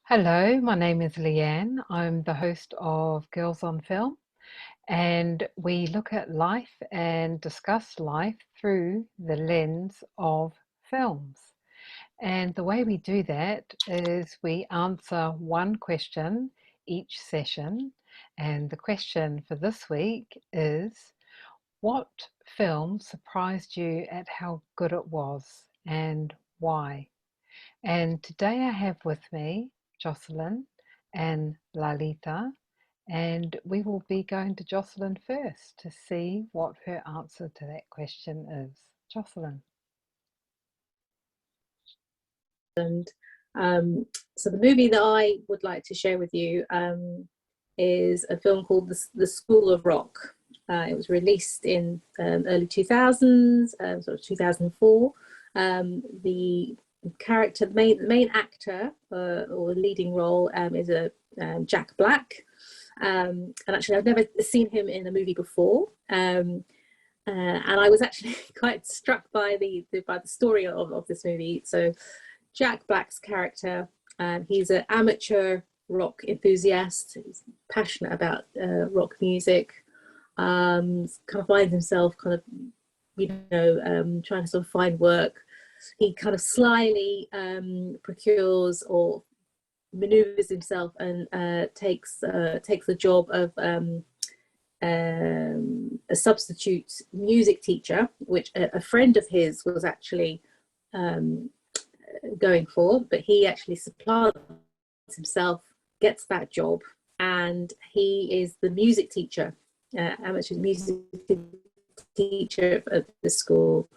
Hello, my name is Liyanne. I'm the host of Girls on Film, and we look at life and discuss life through the lens of films. And the way we do that is we answer one question each session. And the question for this week is, what film surprised you at how good it was and why? And today I have with me Jocelyn and Lalita, and we will be going to Jocelyn first to see what her answer to that question is. Jocelyn. So the movie that I would like to share with you is a film called The School of Rock. It was released in early 2000s, sort of 2004. The main actor or leading role is Jack Black. And actually I've never seen him in a movie before. And I was actually quite struck by the story of this movie. So Jack Black's character, he's an amateur rock enthusiast. He's passionate about rock music. Kind of finds himself kind of, trying to sort of find work. He kind of slyly procures or maneuvers himself and takes the job of a substitute music teacher, which a friend of his was actually going for, but he actually supplants himself, gets that job, and he is the music teacher, amateur music teacher at the school.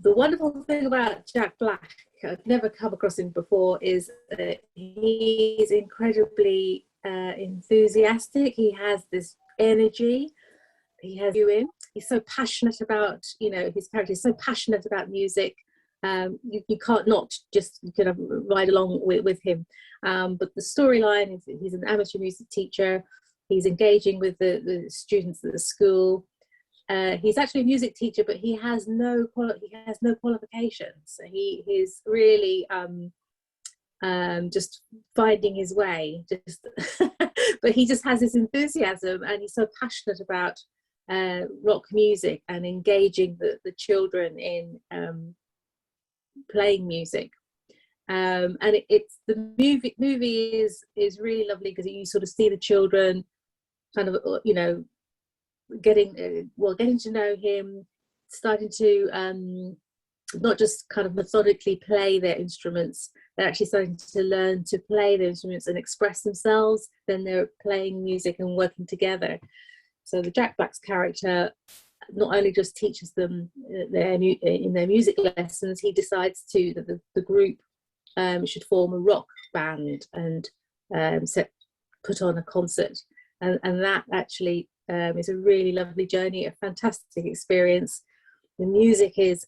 The wonderful thing about Jack Black, I've never come across him before, is that he's incredibly enthusiastic. He has this energy. He has you in. He's so passionate about, his character is so passionate about music. You can't not just kind of ride along with him. But the storyline is he's an amateur music teacher. He's engaging with the students at the school. He's actually a music teacher, but he has no qualifications. He is really just finding his way. But he just has this enthusiasm, and he's so passionate about rock music and engaging the children in playing music. And it's the movie is really lovely because you sort of see the children kind of getting to know him, starting to not just kind of methodically play their instruments, they're actually starting to learn to play their instruments and express themselves. Then they're playing music and working together. So the Jack Black's character not only just teaches them in their music lessons, he decides that the group should form a rock band and put on a concert, and that actually is a really lovely journey, a fantastic experience. The music is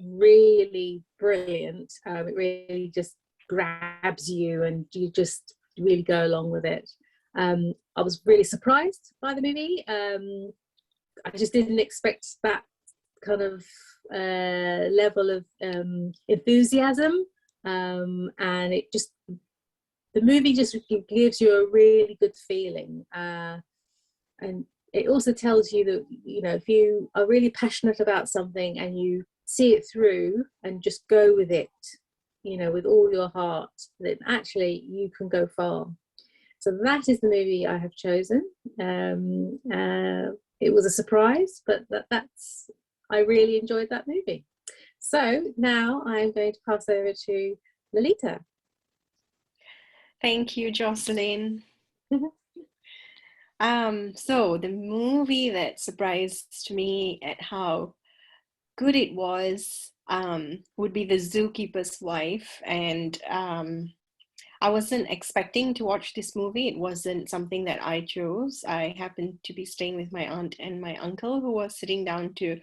really brilliant. It really just grabs you and you just really go along with it. I was really surprised by the movie. I just didn't expect that kind of level of enthusiasm, and the movie just gives you a really good feeling, and it also tells you that if you are really passionate about something and you see it through and just go with it, with all your heart, then actually you can go far. So that is the movie I have chosen. It was a surprise, but I really enjoyed that movie. So now I'm going to pass over to Lalita. Thank you, Jocelyn. So the movie that surprised me at how good it was would be The Zookeepers Wife, and I wasn't expecting to watch this movie. It wasn't something that I chose. I happened to be staying with my aunt and my uncle, who was sitting down to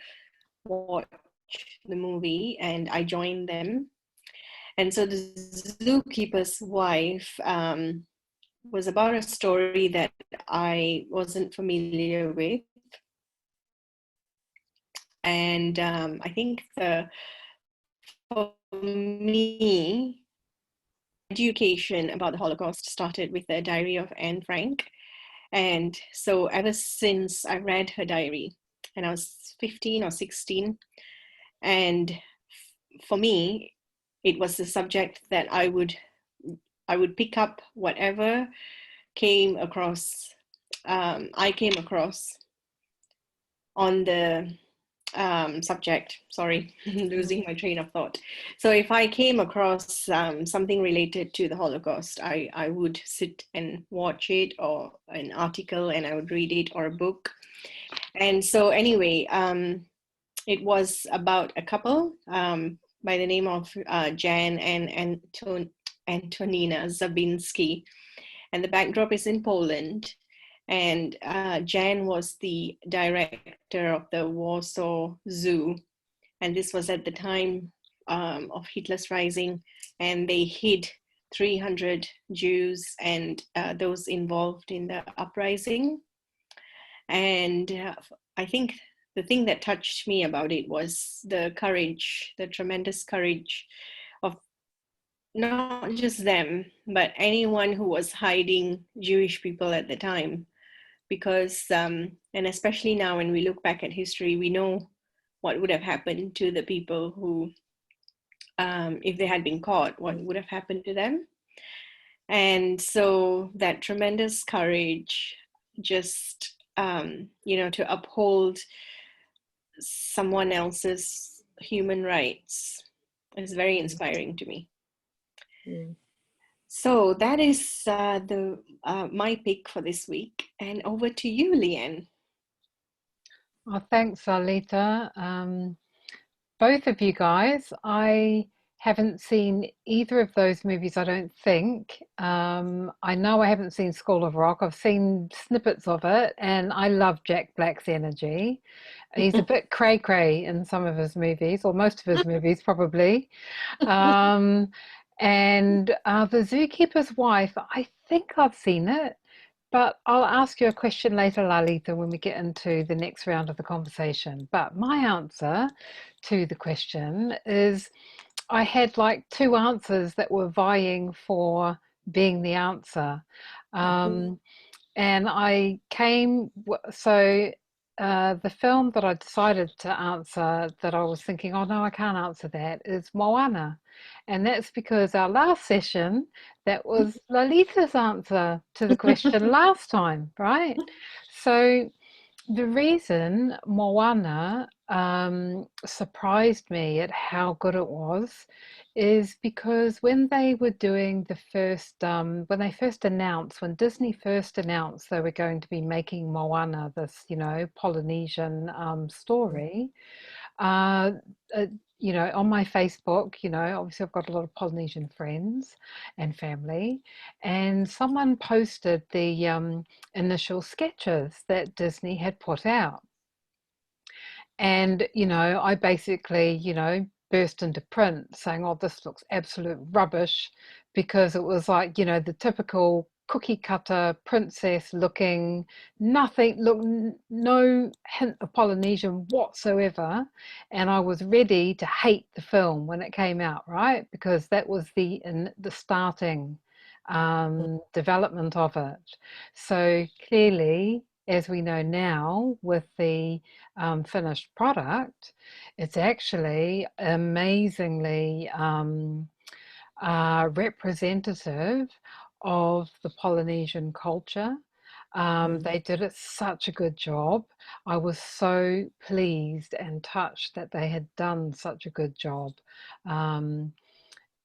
watch the movie, and I joined them. And so The Zookeeper's Wife was about a story that I wasn't familiar with. And I think the for me, education about the Holocaust started with the diary of Anne Frank. And so ever since I read her diary, and I was 15 or 16, and for me, it was the subject that I would pick up whatever came across, I came across on the subject. Sorry, losing my train of thought. So if I came across something related to the Holocaust, I would sit and watch it, or an article, and I would read it, or a book. And so anyway, it was about a couple by the name of Jan and Antonina Zabinski. And the backdrop is in Poland. And Jan was the director of the Warsaw Zoo. And this was at the time of Hitler's rising. And they hid 300 Jews and those involved in the uprising. And I think the thing that touched me about it was the courage, the tremendous courage of not just them, but anyone who was hiding Jewish people at the time. Because, and especially now when we look back at history, we know what would have happened to the people who, if they had been caught, what would have happened to them. And so that tremendous courage, just, to uphold someone else's human rights, is very inspiring to me. Mm. So that is my pick for this week. And over to you, Liyanne. Oh, thanks, Lalita. Both of you guys, I haven't seen either of those movies, I don't think. I know I haven't seen School of Rock. I've seen snippets of it, and I love Jack Black's energy. He's a bit cray-cray in some of his movies, or most of his movies, probably. And The Zookeeper's Wife, I think I've seen it, but I'll ask you a question later, Lalita, when we get into the next round of the conversation. But my answer to the question is I had like two answers that were vying for being the answer. And I came, the film that I decided to answer that I was thinking, oh no, I can't answer that, is Moana. And that's because our last session, that was Lalita's answer to the question last time, right? So the reason Moana surprised me at how good it was is because when they were doing the first, when Disney first announced they were going to be making Moana, this, Polynesian story, on my Facebook, obviously I've got a lot of Polynesian friends and family, and someone posted the initial sketches that Disney had put out. And, I basically, burst into print saying, oh, this looks absolute rubbish, because it was like, the typical cookie cutter princess looking, no hint of Polynesian whatsoever. And I was ready to hate the film when it came out, right? Because that was the starting development of it. So clearly, as we know now, with the finished product, it's actually amazingly representative of the Polynesian culture. They did such a good job. I was so pleased and touched that they had done such a good job.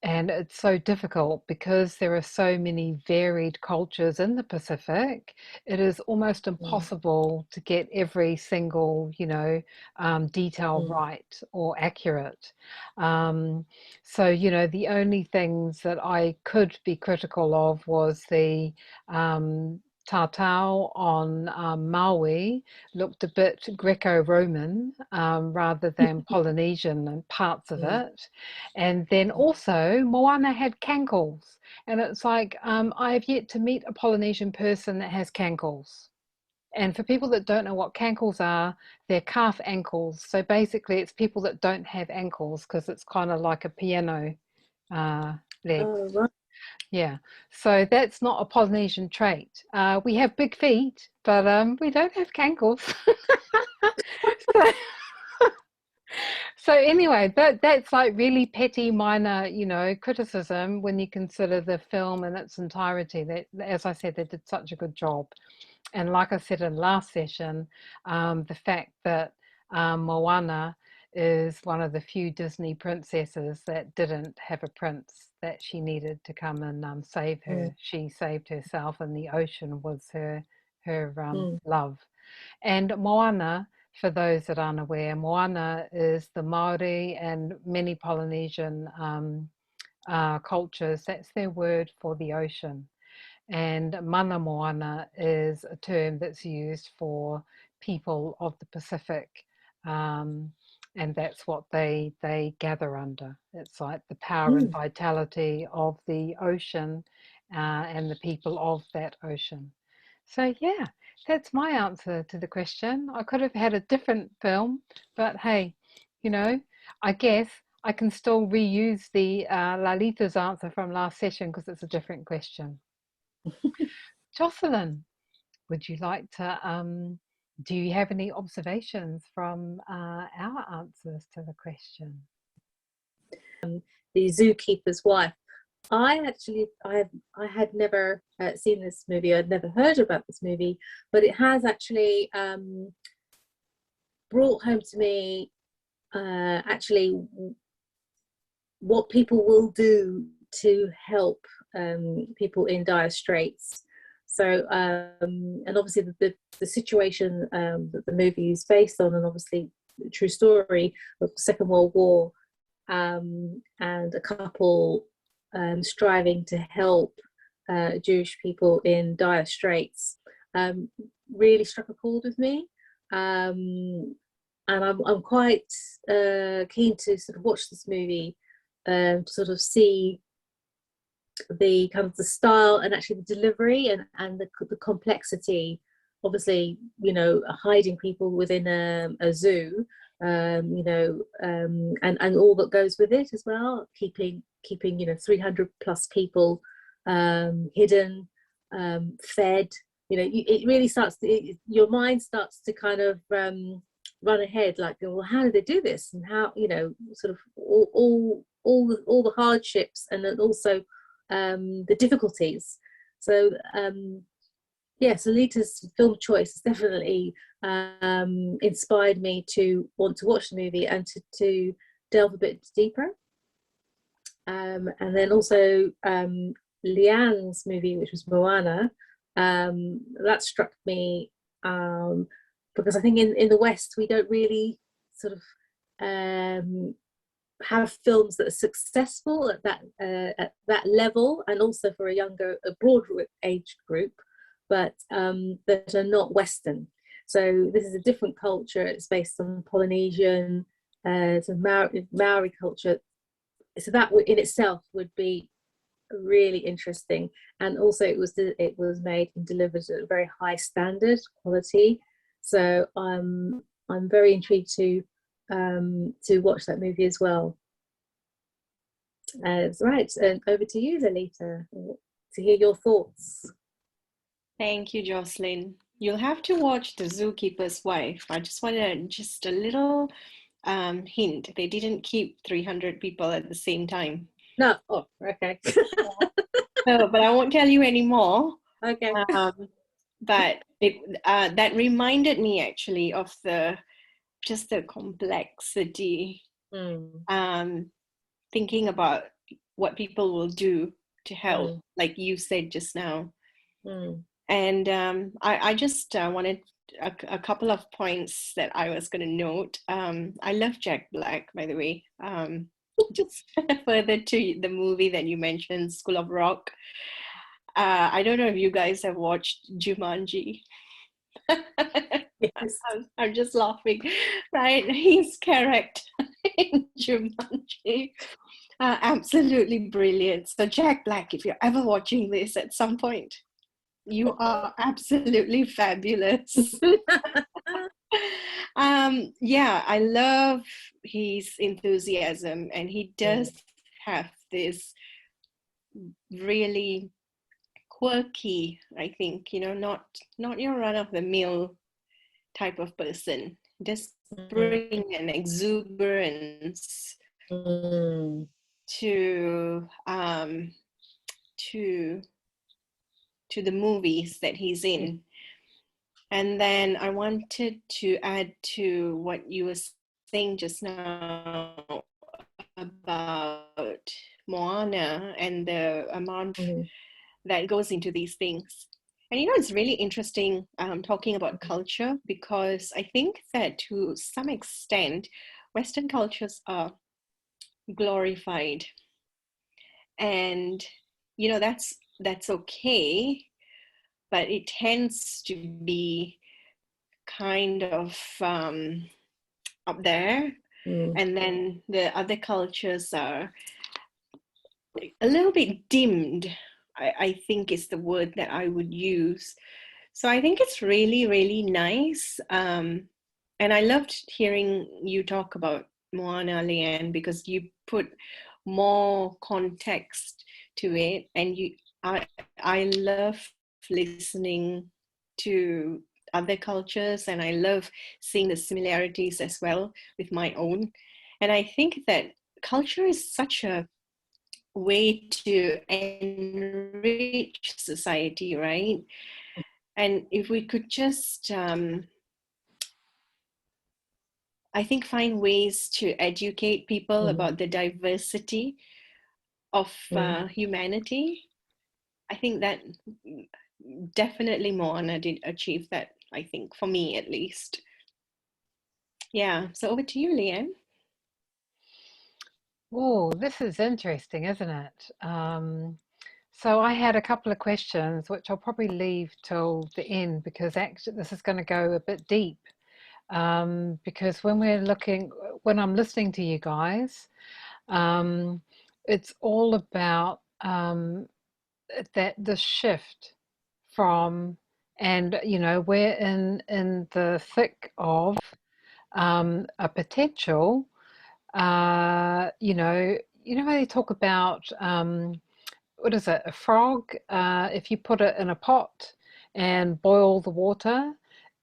And it's so difficult because there are so many varied cultures in the Pacific. It is almost impossible to get every single, detail right or accurate. So, the only things that I could be critical of was the Tatau on Maui looked a bit Greco-Roman rather than Polynesian in parts of it. And then also Moana had cankles. And it's like, I have yet to meet a Polynesian person that has cankles. And for people that don't know what cankles are, they're calf ankles. So basically it's people that don't have ankles because it's kind of like a piano leg. Oh, right. Yeah, so that's not a Polynesian trait. We have big feet, but we don't have cankles. so, so anyway, that's like really petty, minor, you know, criticism when you consider the film in its entirety. That, as I said, they did such a good job. And like I said in last session, the fact that Moana is one of the few Disney princesses that didn't have a prince that she needed to come and save her. She saved herself, and the ocean was her love. And Moana, for those that aren't aware, Moana is the Maori and many Polynesian cultures. That's their word for the ocean. And mana moana is a term that's used for people of the Pacific, and that's what they gather under. It's like the power and vitality of the ocean and the people of that ocean. So yeah, that's my answer to the question. I could have had a different film, but hey, you know, I guess I can still reuse the Lalita's answer from last session because it's a different question. Jocelyn, would you like to, do you have any observations from our answers to the question? The Zookeeper's Wife. I had never seen this movie. I'd never heard about this movie, but it has actually brought home to me actually what people will do to help people in dire straits. So, and obviously the situation that the movie is based on, and obviously the true story of the Second World War, and a couple striving to help Jewish people in dire straits, really struck a chord with me. And I'm quite keen to sort of watch this movie to sort of see the kind of the style and actually the delivery and the complexity. Obviously, you know, hiding people within a zoo, you know, and all that goes with it as well. Keeping you know 300 plus people hidden, fed. You know, it really starts to, your mind starts to kind of run ahead, like, well, how did they do this, and how, you know, sort of all the hardships, and then also the difficulties. So yes, Alita's film choice has definitely inspired me to want to watch the movie and to delve a bit deeper. And then also Liyanne's movie, which was Moana, that struck me because I think in the West we don't really sort of have films that are successful at that level, and also for a broader age group, but that are not Western. So this is a different culture. It's based on Polynesian, Maori culture. So that in itself would be really interesting. And also it was made and delivered at a very high standard quality. So I'm very intrigued to watch that movie as well. Right, and over to you, Lalita, to hear your thoughts. Thank you, Jocelyn. You'll have to watch The Zookeeper's Wife. I just wanted just a little hint. They didn't keep 300 people at the same time. No, oh, okay. No, but I won't tell you anymore. Okay. But that reminded me actually of just the complexity. Thinking about what people will do to help, like you said just now. And I just wanted a couple of points that I was going to note. I love Jack Black, by the way. Just further to the movie that you mentioned, School of Rock. I don't know if you guys have watched Jumanji. Yes. I'm just laughing, right? His character in Jumanji, absolutely brilliant. So Jack Black, if you're ever watching this at some point, You are absolutely fabulous. Yeah, I love his enthusiasm, and he does have this really quirky, I think, not your run-of-the-mill type of person. Just bring an exuberance to to the movies that he's in. And then I wanted to add to what you were saying just now about MOANA and the amount that goes into these things. And it's really interesting talking about culture, because I think that to some extent, Western cultures are glorified. And, that's okay, but it tends to be kind of up there. And then the other cultures are a little bit dimmed, I think is the word that I would use. So I think it's really, really nice. And I loved hearing you talk about MOANA, Liyanne, because you put more context to it. And I love listening to other cultures, and I love seeing the similarities as well with my own. And I think that culture is such a way to enrich society, right? And if we could just, I think, find ways to educate people about the diversity of humanity, I think that definitely MOANA did achieve that, I think, for me at least. Yeah, so over to you, Liyanne. Oh, this is interesting, isn't it? So I had a couple of questions, which I'll probably leave till the end, because actually this is going to go a bit deep. Because when I'm listening to you guys, it's all about that the shift from, and we're in the thick of a potential. When they talk about what is it, a frog? If you put it in a pot and boil the water,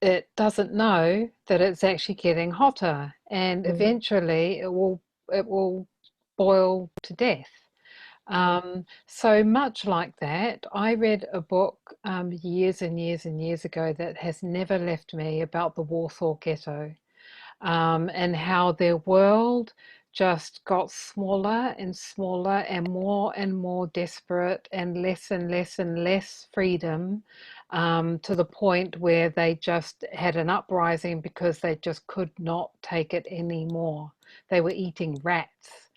it doesn't know that it's actually getting hotter, and eventually it will boil to death. So much like that, I read a book years and years and years ago that has never left me, about the Warsaw Ghetto, and how their world just got smaller and smaller and more desperate, and less freedom, to the point where they just had an uprising because they just could not take it anymore. They were eating rats.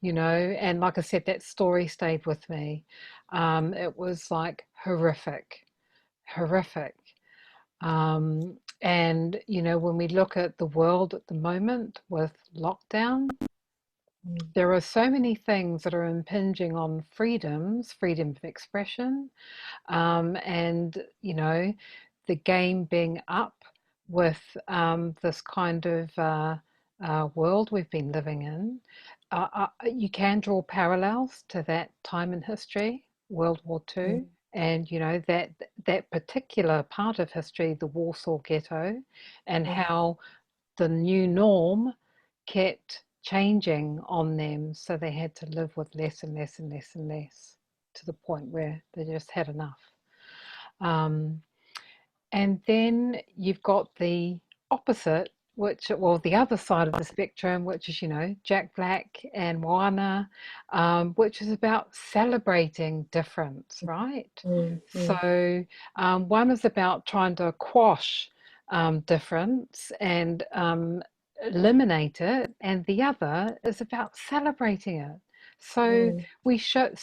And like I said, that story stayed with me. It was like horrific. And when we look at the world at the moment with lockdown, there are so many things that are impinging on freedom of expression, and the game being up with this kind of world we've been living in. You can draw parallels to that time in history, World War II, and that particular part of history, the Warsaw Ghetto, and how the new norm kept changing on them, so they had to live with less and less and less and less, to the point where they just had enough. And then you've got the opposite, the other side of the spectrum, which is, Jack Black and MOANA, which is about celebrating difference, right? So one is about trying to quash difference and eliminate it, and the other is about celebrating it. So we should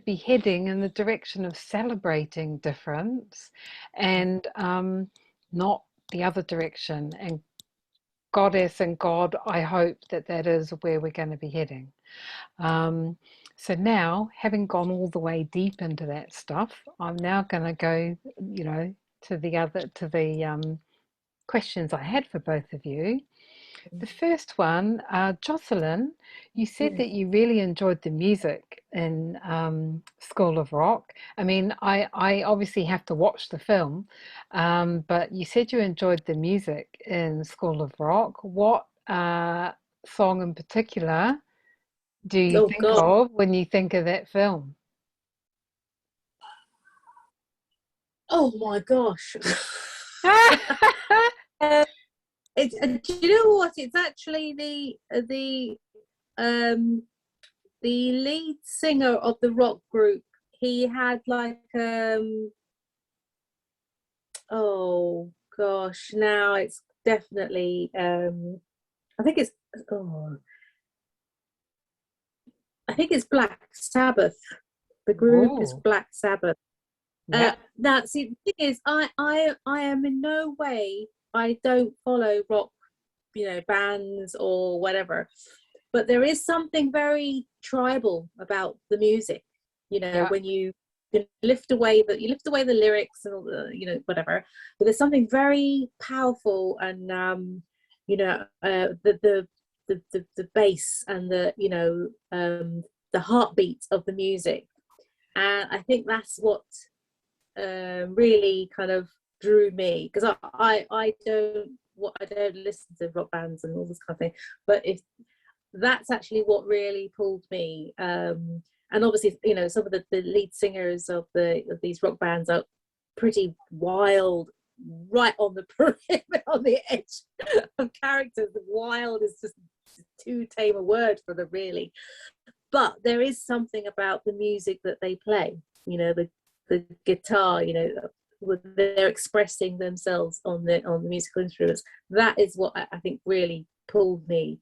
be heading in the direction of celebrating difference, and not the other direction, and goddess and God, I hope that that is where we're going to be heading. So now, having gone all the way deep into that stuff, I'm now going to go, to the questions I had for both of you. The first one, Jocelyn, you said Yeah. that you really enjoyed the music in School of Rock. I mean, I obviously have to watch the film, but you said you enjoyed the music in School of Rock. What song in particular do you Oh think God. of when you think of that film? Oh my gosh. It's do you know what? It's actually um the lead singer of the rock group. He had like oh gosh, now it's definitely I think it's oh I think it's Black Sabbath. The group is Oh, Black Sabbath. yeah, That's the thing is I am in no way, I don't follow rock, bands or whatever, but there is something very tribal about the music, yeah, when you lift away the lyrics and all the, whatever, but there's something very powerful and the bass and the heartbeat of the music, and I think that's what really kind of drew me, because I don't listen to rock bands and all this kind of thing, but if that's actually what really pulled me, and obviously some of the lead singers of these rock bands are pretty wild, right on the on the edge of characters. Wild is just too tame a word for them, really, but there is something about the music that they play, the guitar, when they're expressing themselves on the musical instruments. That is what I think really pulled me.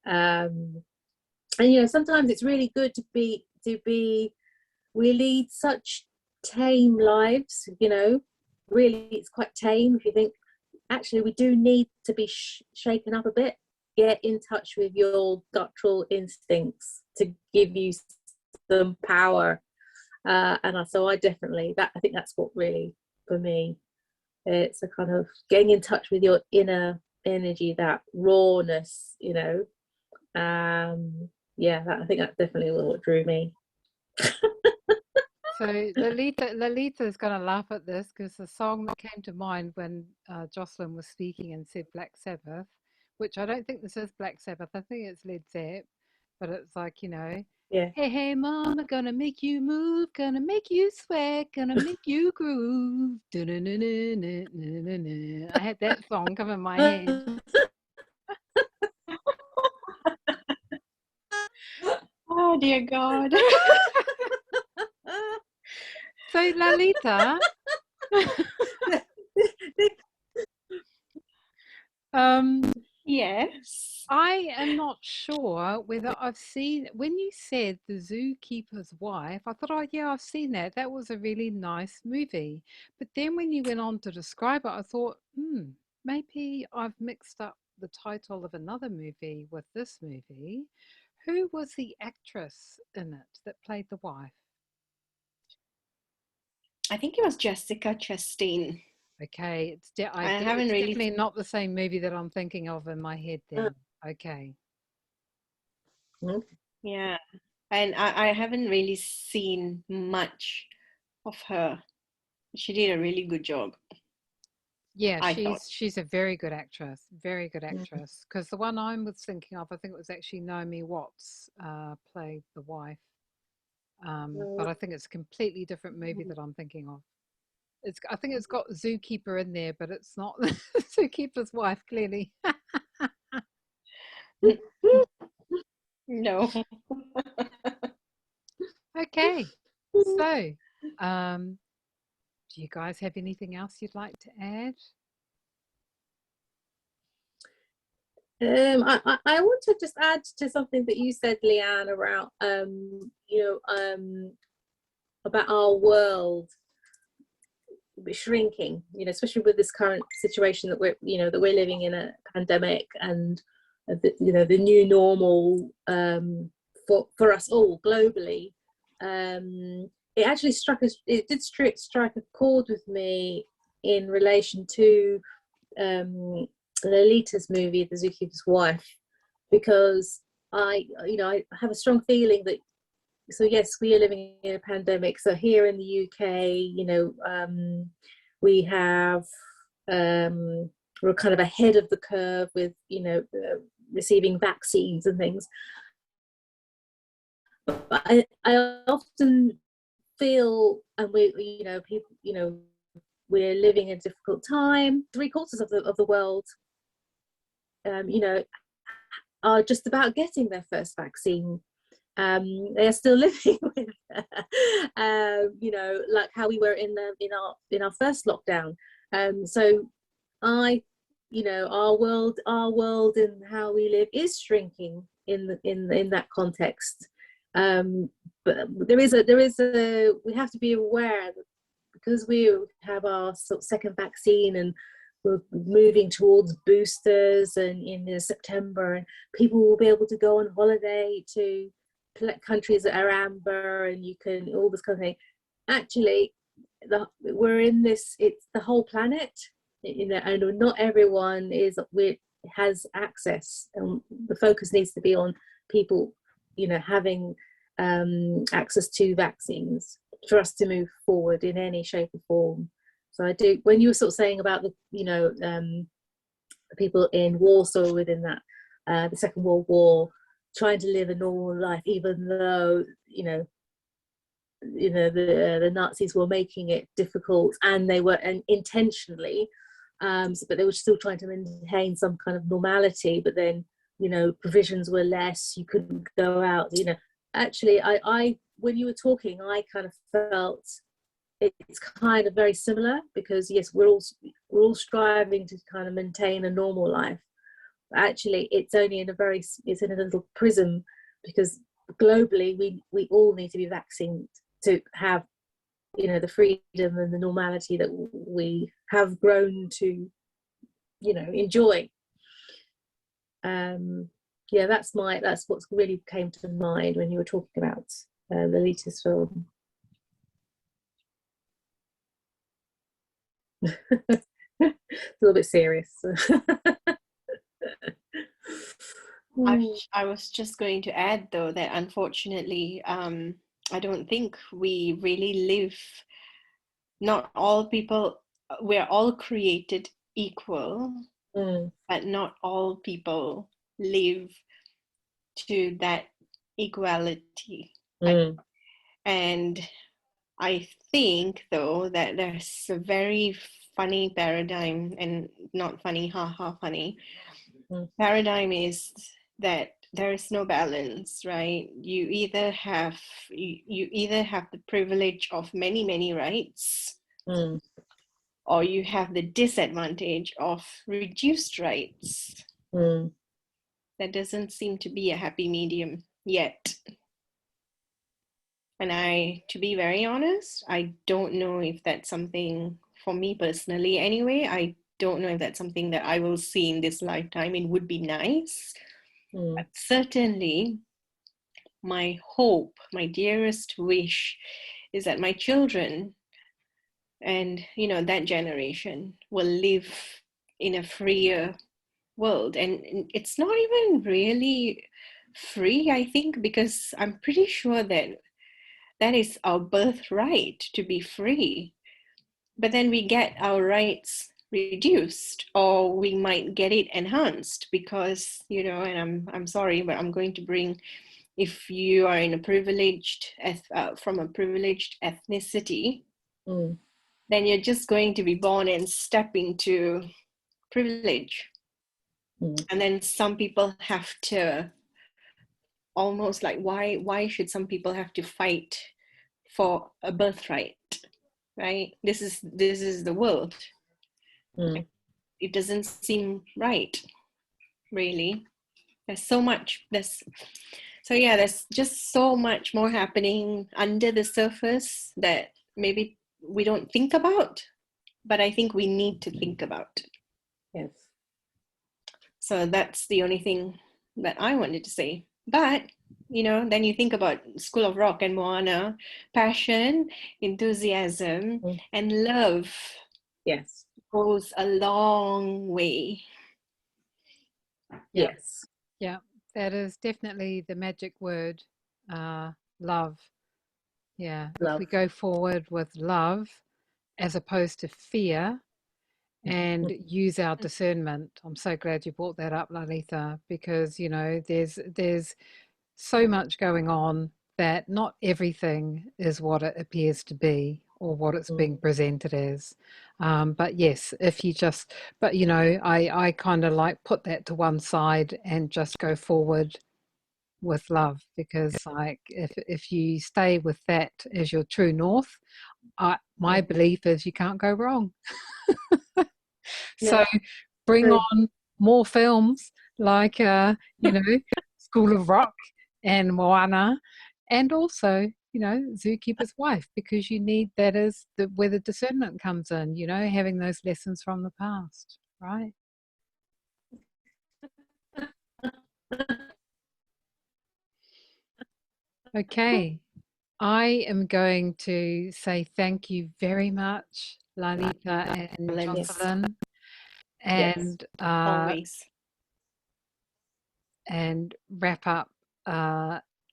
And sometimes it's really good to be we lead such tame lives, really it's quite tame. If you think, actually we do need to be shaken up a bit, get in touch with your guttural instincts to give you some power. So I definitely, I think that's what really, for me, it's a kind of getting in touch with your inner energy, that rawness, I think that's definitely what drew me. So Lalita is going to laugh at this because the song that came to mind when Jocelyn was speaking and said Black Sabbath, which I don't think this is Black Sabbath. I think it's Led Zepp, but it's like, Yeah. hey, hey, mama, gonna make you move, gonna make you sweat, gonna make you groove. Du-du-du-du-du-du-du-du. I had that song come in my head. Oh dear God. So Lalita, Yes. I am not sure whether I've seen, when you said The Zookeeper's Wife, I thought, oh, yeah, I've seen that. That was a really nice movie. But then when you went on to describe it, I thought, maybe I've mixed up the title of another movie with this movie. Who was the actress in it that played the wife? I think it was Jessica Chastain. Okay, I haven't it's really, definitely not the same movie that I'm thinking of in my head then. Okay. yeah. And I haven't really seen much of her. She did a really good job, Yeah, I thought. she's a very good actress, very good actress. Because the one I was thinking of, I think it was actually Naomi Watts played the wife. But I think it's a completely different movie that I'm thinking of. I think it's got Zookeeper in there, but it's not Zookeeper's wife, clearly. No. Okay, so do you guys have anything else you'd like to add? I want to just add to something that you said, Liyanne, around about our world. shrinking, you know, especially with this current situation that we're, you know, that we're living in a pandemic, and you know, the new normal for us all globally. It actually did strike a chord with me in relation to Lalita's movie, The Zookeeper's Wife, because I have a strong feeling that, so yes, we are living in a pandemic. So here in the UK, you know, we have, we're kind of ahead of the curve with, you know, receiving vaccines and things. But I often feel, and we, you know, people, you know, we're living in a difficult time. 3/4 of the world, you know, are just about getting their first vaccine. They are still living with, you know, like how we were in our first lockdown. So you know, our world and how we live is shrinking in that context. But there is a we have to be aware that because we have our sort of second vaccine, and we're moving towards boosters, and in September, and people will be able to go on holiday to countries that are amber, and you can all this kind of thing. Actually, we're in this, it's the whole planet, you know, and not everyone has access, and the focus needs to be on people, you know, having access to vaccines for us to move forward in any shape or form. So I do, when you were sort of saying about the, you know, people in Warsaw within that, the Second World War, trying to live a normal life, even though, you know, the Nazis were making it difficult, and they were, and intentionally, but they were still trying to maintain some kind of normality. But then, you know, provisions were less, you couldn't go out, you know. Actually, I when you were talking, I kind of felt it's kind of very similar, because yes, we're all striving to kind of maintain a normal life. Actually, it's only it's in a little prism, because globally we all need to be vaccinated to have, you know, the freedom and the normality that we have grown to, you know, enjoy. Yeah, that's what's really came to mind when you were talking about Lalita's film. It's a little bit serious. I was just going to add, though, that unfortunately, I don't think we really live, not all people, we're all created equal, but not all people live to that equality. And I think, though, that there's a very funny paradigm, and not funny, funny. Paradigm is that there is no balance, right? You either have the privilege of many rights, or you have the disadvantage of reduced rights. That doesn't seem to be a happy medium yet. And to be very honest, I don't know if that's something, for me personally anyway, I don't know if that's something that I will see in this lifetime. It would be nice, but certainly my hope, my dearest wish, is that my children and, you know, that generation will live in a freer world. And it's not even really free, I think, because I'm pretty sure that is our birthright, to be free. But then we get our rights reduced, or we might get it enhanced, because, you know, and I'm sorry, but I'm going to bring, if you are in a privileged, from a privileged ethnicity, then you're just going to be born and step into privilege. And then some people have to, almost like, why should some people have to fight for a birthright, right? This is the world. It doesn't seem right, really. There's so much, there's just so much more happening under the surface that maybe we don't think about. but I think we need to think about. Yes. So that's the only thing that I wanted to say. But, you know, then you think about School of Rock and Moana, passion, enthusiasm, and love. Yes. Goes a long way. Yeah. Yes. Yeah, that is definitely the magic word, love. Yeah, if Love. we go forward with love as opposed to fear and use our discernment. I'm so glad you brought that up, Lalita, because you know there's so much going on that not everything is what it appears to be or what it's being presented as. But yes, if you just, but you know, I kind of like put that to one side and just go forward with love, because like if you stay with that as your true north, my belief is you can't go wrong. So bring on more films like you know, School of Rock and Moana, and also you know Zookeeper's Wife, because you need that as where the discernment comes in, you know, having those lessons from the past, right? Okay, I am going to say thank you very much, Lalita and Jocelyn, and Always. and wrap up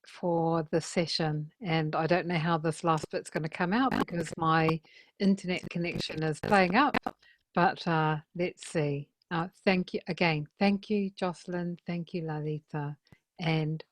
for the session. And I don't know how this last bit's going to come out because my internet connection is playing up, but let's see. Thank you again. Thank you, Jocelyn. Thank you, Lalita. And